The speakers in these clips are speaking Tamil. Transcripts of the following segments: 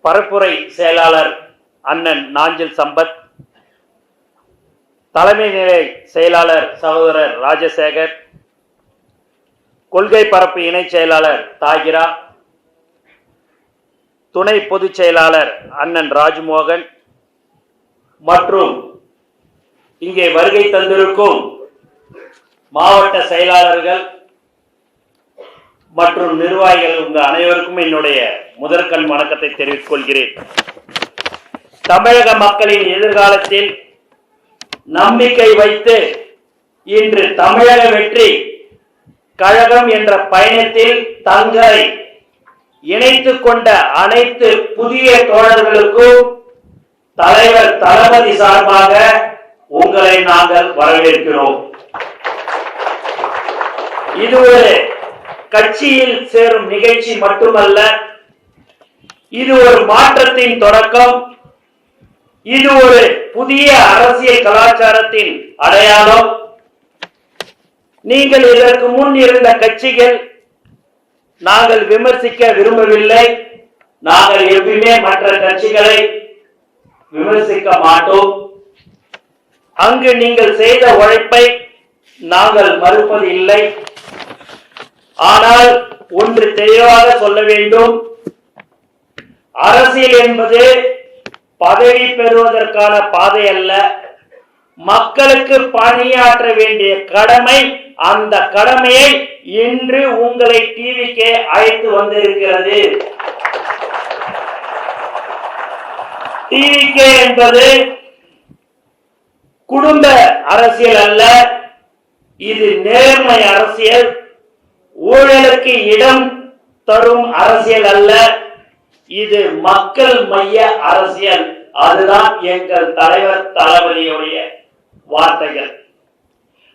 பரப்புரை செயலாளர் அண்ணன் நாஞ்சில் சம்பத், தலைமை நிலை செயலாளர் சகோதரர் ராஜசேகர், கொள்கை பரப்பு இணை செயலாளர் தாகிரா, துணை பொதுச் செயலாளர் அண்ணன் ராஜ்மோகன் மற்றும் இங்கே வருகை தந்திருக்கும் மாவட்ட செயலாளர்கள் மற்றும் நிர்வாகிகள் உங்கள் அனைவருக்கும் என்னுடைய முதற்கண் வணக்கத்தை தெரிவித்துக் கொள்கிறேன். தமிழக மக்களின் எதிர்காலத்தில் நம்பிக்கை வைத்து இன்று தமிழக வெற்றி கழகம் என்ற பயணத்தில் தங்களை இணைத்துக் கொண்ட அனைத்து புதிய தோழர்களுக்கும் தலைவர் தளபதி சார்பாக உங்களை நாங்கள் வரவேற்கிறோம். இது ஒரு கட்சியில் சேரும் நிகழ்ச்சி மட்டுமல்ல, இது ஒரு மாற்றத்தின் தொடக்கம். இது ஒரு புதிய அரசியல் கலாச்சாரத்தின் அடையாளம். நீங்கள் இதற்கு முன் இருந்த கட்சிகள் நாங்கள் விமர்சிக்க விரும்பவில்லை. நாங்கள் எப்பவுமே மற்ற கட்சிகளை விமர்சிக்க மாட்டோம். அங்கு நீங்கள் செய்த உழைப்பை நாங்கள் மறுப்பது இல்லை. ஆனால் ஒன்று தெளிவாக சொல்ல வேண்டும், அரசியல் என்பது பதவி பெறுவதற்கான பாதை அல்ல, மக்களுக்கு பணியாற்ற வேண்டிய கடமை. அந்த கடமையை இன்று உங்களை டிவிக்கு அழைத்து வந்திருக்கிறது. டிவிகே என்பது குடும்ப அரசியல் அல்ல, இது நேர்மை அரசியல். ஊழலுக்கு இடம் தரும் அரசியல் அல்ல, இது மக்கள் மைய அரசியல். அதுதான் எங்கள் தலைவர் தளபதியுடைய வார்த்தைகள்.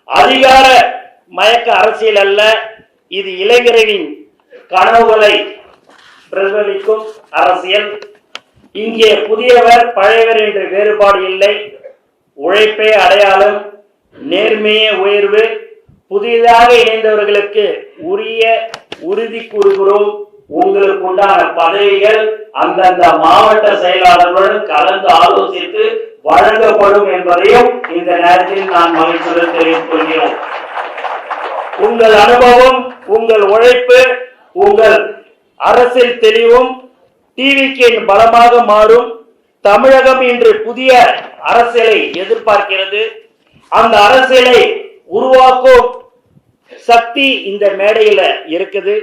அதிகார மயக்க அரசியல் அல்ல, இது இளைஞர்களின் கனவுகளை பிரதிபலிக்கும் அரசியல். இங்கே புதியவர் பழையவர் என்ற வேறுபாடு இல்லை. உழைப்பே அடையாளம், நேர்மையே உயர்வு. புதிதாக இணைந்தவர்களுக்கு உரிய உறுதி கூறுகிறோம். உங்களுக்கு உண்டான பதவிகள் அந்தந்த மாவட்ட செயலாளர்களுடன் கலந்து ஆலோசித்து வழங்கப்படும் என்பதையும் இந்த நேரத்தில் நான் மகிழ்ச்சியுடன் தெரிவித்துக் கொள்கிறோம். உங்கள் அனுபவம், உங்கள் உழைப்பு, உங்கள் அரசியல் தெளிவும் டிவிக்கின் பலமாக மாறும். தமிழகம் இன்று புதிய அரசியலை எதிர்பார்க்கிறது. அந்த அரசியலை உருவாக்கும் சக்தி இந்த மேடையில இருக்குது.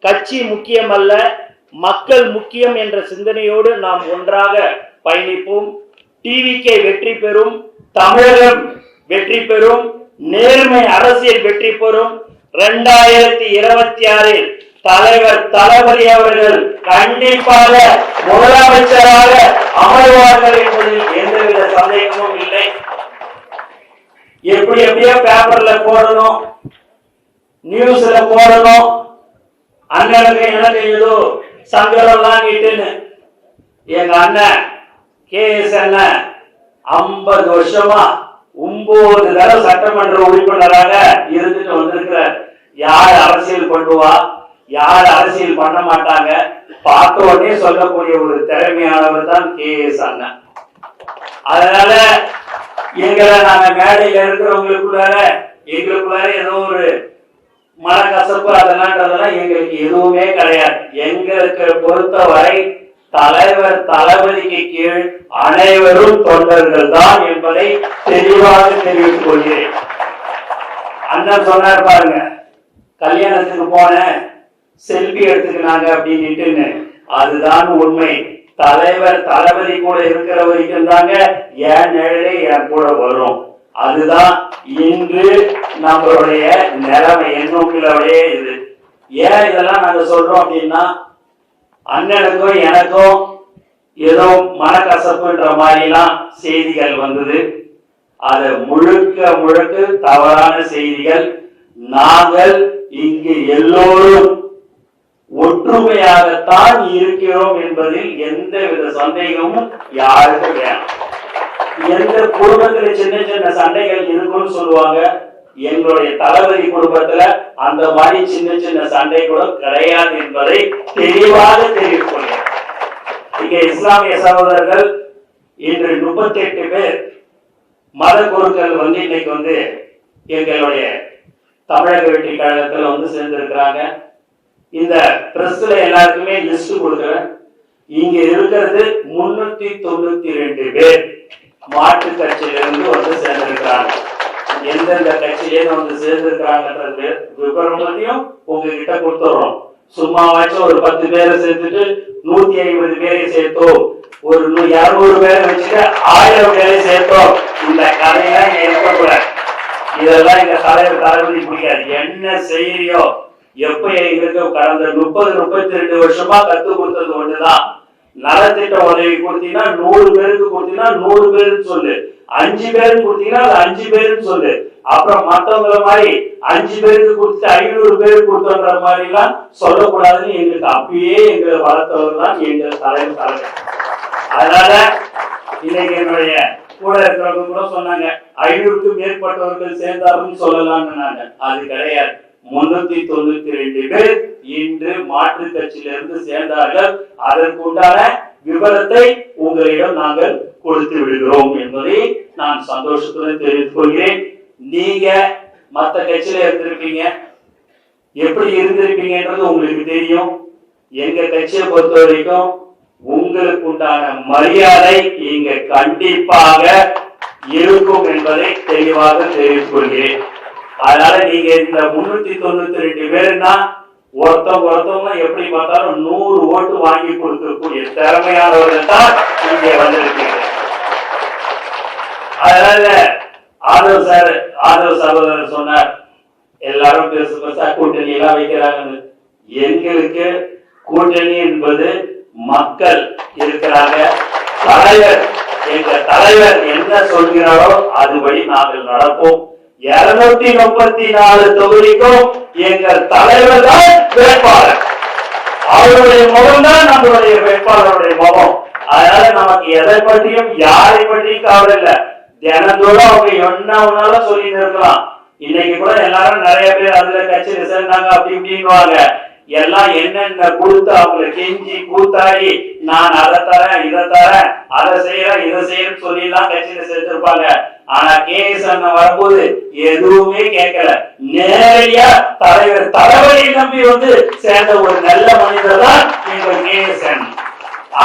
கட்சி முக்கியம் அல்ல, மக்கள் முக்கியம் என்ற சிந்தனையோடு நாம் ஒன்றாக பயணிப்போம். டிவிகே வெற்றி பெறும், தமிழகம் வெற்றி பெறும், நேர்மை அரசியல் வெற்றி பெறும். 2026 தலைவர் தளபதி அவர்கள் கண்டிப்பாக முதலமைச்சராக அமர்வார்கள் என்பதில் எந்தவித சந்தேகமும் இல்லை. எப்படி எப்படியோ பேப்பர்ல போடணும், நியூஸ்ல போடணும், அண்ணனுக்கு எனக்கு ஏதோ சங்கடம் கிட்டுன்னு. எங்க அண்ணன் KS அண்ணன் 50 வருஷமா 9 தடவை சட்டமன்ற உறுப்பினராக இருந்துட்டு வந்திருக்கிறார். யார் அரசியல் பண்ணுவா, யார் அரசியல் பண்ண மாட்டாங்க, பார்த்த உடனே சொல்லக்கூடிய ஒரு திறமையானவர் தான் KS அண்ணன். அதனால எங்களை நாங்க மேடையில இருக்கிறவங்களுக்குள்ளார எங்களுக்குள்ளார ஏதோ ஒரு மனக்கசப்பு அதெல்லாம் எங்களுக்கு எதுவுமே கிடையாது. எங்களுக்கு பொறுத்தவரை தலைவர் தளபதிக்கு கீழ் அனைவரும் தொண்டர்கள் தான் என்பதை தெளிவாக தெரிவித்துக் கொள்கிறேன். அண்ணன் சொன்னார் பாருங்க, கல்யாணத்துக்கு போன செல்ஃபி எடுத்துக்கினாங்க அப்படின்னு. அதுதான் உண்மை. தலைவர் தளபதி கூட இருக்கிற வரைக்கும் தாங்க என் நிழலே என் கூட வரும். அதுதான் இன்று நம்மளுடைய நிலைமை, என்னுடைய இது. ஏன் இதெல்லாம் நாங்க சொல்றோம் அப்படின்னா, அண்ணனுக்கும் எனக்கும் ஏதோ மனக்கசப்புன்ற மாதிரிலாம் செய்திகள் வந்தது. அது முழுக்க முழுக்க தவறான செய்திகள். நாங்கள் இங்கு எல்லோரும் ஒற்றுமையாகத்தான் இருக்கிறோம் என்பதில் எந்தவித சந்தேகமும் யாருக்கும் வேணும். எந்த குடும்பத்துல சின்ன சின்ன சண்டைகள் இருக்கும்னு சொல்லுவாங்க, எங்களுடைய தளபதி குடும்பத்துல அந்த மாதிரி சின்ன சின்ன சண்டை கூட கிடையாது என்பதை தெளிவாக தெரிவித்துள்ளேன். இங்கே இஸ்லாமிய சகோதரர்கள் இன்று 38 பேர் மத குருக்கள் இன்னைக்கு எங்களுடைய தமிழக வெற்றி கழகத்துல சேர்ந்திருக்கிறாங்க. இந்த பிரஸ்ல எல்லாருக்குமே லிஸ்ட் கொடுக்கிறேன். இங்க இருக்கிறது 392 பேர் மாற்று கட்சியிலிருந்து சேர்ந்திருக்கிறாங்க. எந்தெந்த கட்சியிலேருந்து சேர்ந்திருக்கிறாங்கன்றது விவரத்தையும் உங்ககிட்ட கொடுத்துறோம். சும்மாவாச்சும் ஒரு 10 பேரை சேர்த்துட்டு 150 பேரை சேர்த்தோம், ஒரு 200 பேரை வச்சுட்டு 1000 பேரை சேர்த்தோம். இந்த கதையெல்லாம் இருக்கக்கூடாது. இதெல்லாம் எங்க தலைவர் தளபதி பிடிக்காது. என்ன செய்யறியோ எப்ப எங்களுக்கு கடந்த 30-32 வருஷமா கத்து கொடுத்தது ஒண்ணுதான். நலத்திட்ட உதவி கொடுத்தீங்கன்னா 100 பேருக்கு கொடுத்தீங்கன்னா 100 பேருக்கு சொல்லு, 5 பேருக்கு கொடுத்தீங்கன்னா அது 5 பேருக்கு சொல்லு. அப்புறம் மத்தவங்கள மாதிரி 5 பேருக்கு கொடுத்து 500 பேருக்கு கொடுத்தோன்ற மாதிரி எல்லாம் சொல்லக்கூடாதுன்னு எங்களுக்கு அப்பயே எங்களை வளர்த்தவர் தான் எங்கள் தலைவர். அதனால இன்னைக்கு என்னுடைய கூட இருக்கிறவங்க கூட சொன்னாங்க 500க்கும் மேற்பட்டவர்கள் சேர்ந்தார்கள் சொல்லலாம்னு. அது கிடையாது. 392 பேர் இன்று மாற்று கட்சியிலிருந்து சேர்ந்தார்கள். அதற்குண்டான விவரத்தை உங்களிடம் நாங்கள் கொடுத்து விடுகிறோம் என்பதை நான் சந்தோஷத்துடன் தெரிவித்துக் கொள்கிறேன். நீங்க மற்ற கட்சியில இருந்திருப்பீங்க, எப்படி இருந்திருப்பீங்கன்றது உங்களுக்கு தெரியும். எங்க கட்சியை பொறுத்த வரைக்கும் உங்களுக்கு உண்டான மரியாதை இங்க கண்டிப்பாக இருக்கும் என்பதை தெளிவாக தெரிவித்துக் கொள்கிறேன். அதனால நீங்க இந்த 392 பேருன்னா ஒருத்தவங்க எப்படி பார்த்தாலும் 100 ஓட்டு வாங்கி கொடுக்கக்கூடிய திறமையானவர்கள் தான் இங்கே வந்திருக்கீங்க. அதனால ஆதவ் சகோதரர் சொன்னார், எல்லாரும் பெருசு பெருசா கூட்டணி எல்லாம் வைக்கிறாங்க. எங்களுக்கு கூட்டணி என்பது மக்கள் இருக்கிறாங்க. எங்க தலைவர் என்ன சொல்கிறாரோ அதுபடி நாங்கள் நடப்போம். 234 தொகுதிக்கும் எங்கள் தலைவர் தான் வேட்பாளர். அவருடைய முகம் தான் நம்மளுடைய வேட்பாளருடைய முகம். அதனால நமக்கு எதை பற்றியும் யாரை பற்றியும் கவலை இல்லை. தினந்தோறும் அவங்க என்ன ஒன்னாலும் சொல்லிட்டு இருக்கலாம். இன்னைக்கு கூட எல்லாரும் நிறைய பேர் அதுல கட்சியில சேர்ந்தாங்க அப்படி இப்படின்னுவாங்க. எல்லாம் என்னென்ன கொடுத்து அவங்களை கெஞ்சி கூத்தாடி நான் அதை தரேன் இதை தரேன் அதை செய்யறேன் இதை செய்யறேன்னு சொல்லி எல்லாம் கட்சியில சேர்த்திருப்பாங்க. ஆனா கேஎஸ் அண்ணன் வரும்போது எதுவுமே கேட்கல. நேரடியா தலைவர் தளபதியை நம்பி சேர்ந்த ஒரு நல்ல மனிதர் தான் எங்கள் கேஎஸ் அண்ணன்.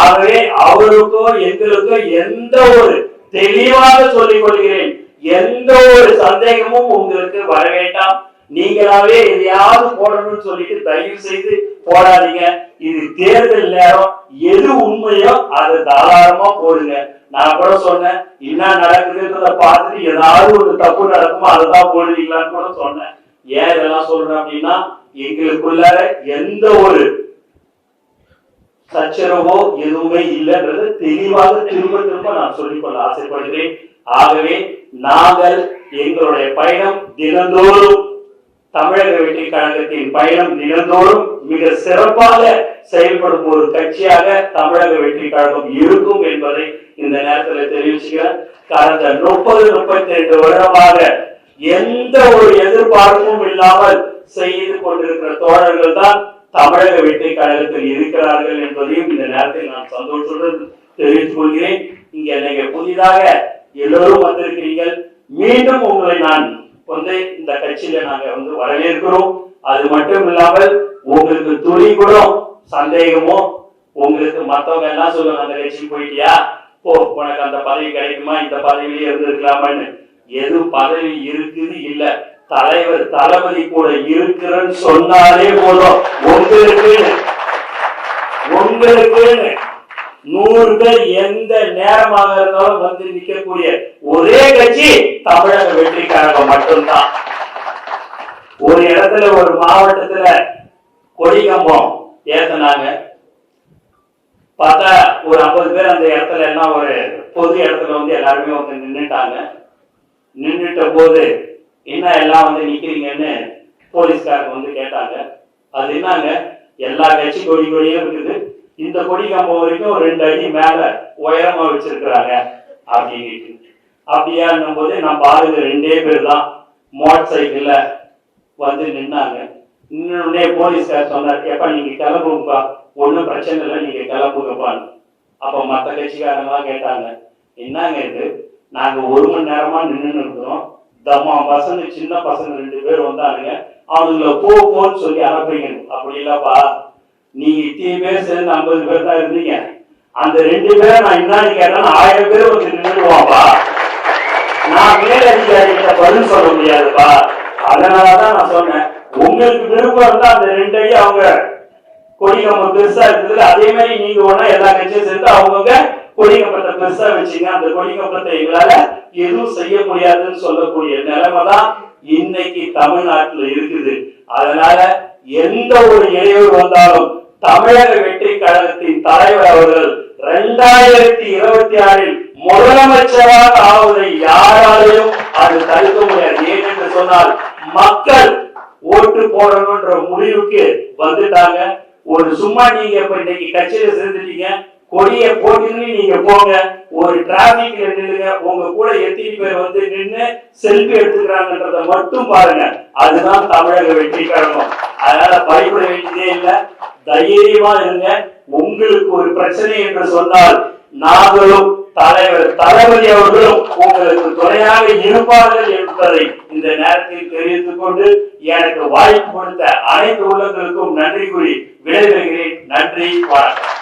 ஆகவே அவருக்கும் எங்களுக்கும் எந்த ஒரு தெளிவாக சொல்லிக் கொள்கிறேன், எந்த ஒரு சந்தேகமும் உங்களுக்கு வர வேண்டாம். நீங்களாவே எதையாவது போடணும்னு சொல்லிட்டு தயவு செய்து போடாதீங்க. இது தேர்தல் நேரம், எது உண்மையோ அதை தாராளமா போடுங்க. நான் கூட சொன்னேன், என்ன நடக்குதுன்றத பார்த்துட்டு ஏதாவது ஒரு தப்பு நடக்குமோ அதைதான் போடுவீங்களான்னு கூட சொன்னேன். ஏன் இதெல்லாம் சொல்றேன் அப்படின்னா, எங்களுக்குள்ளார எந்த ஒரு சச்சரவோ எதுவுமே இல்லைன்றது தெளிவாக திரும்ப நான் சொல்லிக்கொள்ள ஆசைப்படுகிறேன். ஆகவே நாங்கள் எங்களுடைய பயணம் தினந்தோறும் தமிழக வெற்றி கழகத்தின் பயணம் தினந்தோறும் மிக சிறப்பாக செயல்படும் ஒரு கட்சியாக தமிழக வெற்றி கழகம் இருக்கும் என்பதை இந்த நேரத்தில் தெரிவிச்சுக்கிறேன். கடந்த 30-32 வருடமாக எந்த ஒரு எதிர்பார்ப்பும் இல்லாமல் செய்து கொண்டிருக்கிற தோழர்கள் தான் தமிழக வெற்றி கழகத்தில் இருக்கிறார்கள் என்பதையும் இந்த நேரத்தில் நான் சந்தோஷத்துடன் தெரிவித்துக் கொள்கிறேன். இங்க நீங்க புதிதாக எல்லோரும் வந்திருக்கிறீர்கள். மீண்டும் உங்களை நான் இந்த கட்சியில நாங்க வரவேற்கிறோம். அது மட்டும் இல்லாமல் உங்களுக்கு துளி கூட சந்தேகமோ, உங்களுக்கு மத்தவங்க எல்லாம் சொல்லுவாங்க அந்த கட்சிக்கு போயிட்டியா போ உனக்கு அந்த பதவி கிடைக்குமா, இந்த பதவியிலே இருந்திருக்கலாமான்னு. எது பதவி இருக்குது இல்ல, தலைவர் தளபதி கூட இருக்கிறன்னு சொன்னாலே போதும். உங்களுக்கு 100 பேர் எந்த நேரமாக இருந்தாலும் நிற்கக்கூடிய ஒரே கட்சி தமிழக வெற்றி கழகம் மட்டும்தான். ஒரு இடத்துல ஒரு மாவட்டத்துல கொடி கம்பம் ஏத்தினாங்க, பார்த்தா ஒரு 50 பேர் அந்த இடத்துல எல்லாம் ஒரு பொது இடத்துல எல்லாருமே நின்றுட்டாங்க. நின்றுட்ட போது என்ன எல்லாம் நிக்கிறீங்கன்னு போலீஸ்காரங்க கேட்டாங்க. அது என்னங்க, எல்லா கட்சி கொடியும் இருக்குது, இந்த கொடி கம்பம் வரைக்கும் 2 அடி மேல உயரமா வச்சிருக்கிறாங்க அப்படின்னு. அப்படியான்னும் போது நம்ம ஆளுங்க 2 பேர் தான் மோட்டார் சைக்கிள்ல நின்னாங்க. இன்னொன்னே போலீஸ்கார் சொன்னார், எப்ப நீங்க கிளம்புங்கப்பா, ஒன்னும் பிரச்சனை இல்லை, நீங்க கிளம்புங்கப்பான்னு. அப்ப மத்த கட்சிக்காரங்க கேட்டாங்க, என்னங்க இது, நாங்க 1 மணி நேரமா நின்று இருக்கிறோம், தம்மா பசங்க சின்ன பசங்க 2 பேர் வந்தானுங்க, அவனுங்களை போன்னு சொல்லி அனுப்புறீங்க. அப்படி இல்லப்பா, நீங்க இத்தனை பேர் சேர்ந்து 50 பேர் தான் இருந்தீங்க, அந்த 2 பேரை நான் என்னன்னு கேட்டேன், 1000 பேர் வந்து நின்றுடுவாப்பா, நான் மேலதிகாரிகிட்ட பதில் சொல்ல முடியாதுப்பா. அதனாலதான் நான் சொன்னேன், உங்களுக்கு விருப்பம் இருந்தா அந்த 2 அடி அவங்க கொடிக்கம்பம் பெருசா இருக்குது, அதே மாதிரி நீங்க ஒண்ணா எல்லா கட்சியும் சேர்ந்து அவங்கவுங்க கொடிக்கம்பத்தை பெருசா வச்சுங்க, அந்த கொடிக்கம்பத்தை எங்களால எதுவும் செய்ய முடியாதுன்னு சொல்லக்கூடிய நிலைமை தான் இன்னைக்கு தமிழ்நாட்டில் இருக்குது. அதனால எந்த ஒரு இடையூறு வந்தாலும் தமிழக வெற்றி கழகத்தின் தலைவர் அவர்கள் 2026 முதலமைச்சராக ஆவதை யாராலையும் அது தடுக்க முடியாது. ஏனென்று சொன்னால் மக்கள் ஓட்டு போடணும்ன்ற முடிவுக்கு வந்துட்டாங்க. ஒரு சும்மா நீங்க இப்ப இன்னைக்கு கட்சியில சேர்ந்துட்டீங்க, கொடிய போட்டுன்னு நீங்க போங்க, ஒரு டிராபிக்ல நின்னுங்க, உங்க கூட எத்தனை பேர் வந்து நின்று செல்ஃபி எடுத்துக்கிறாங்கன்றத மட்டும் பாருங்க. அதுதான் தமிழக வெற்றி கழகம். அதனால பயப்பட வேண்டியதே இல்லை, தைரியமா இருங்க. உங்களுக்கு ஒரு பிரச்சனை என்று சொன்னால் நாங்களும் தலைவர் தளபதி அவர்களும் உங்களுக்கு துணையாக இருப்பார்கள் என்பதை இந்த நேரத்தில் தெரிவித்துக் கொண்டு எனக்கு வாய்ப்பு கொடுத்த அனைத்து உள்ளங்களுக்கும் நன்றி கூறி விடைபெறுகிறேன். நன்றி, வணக்கம்.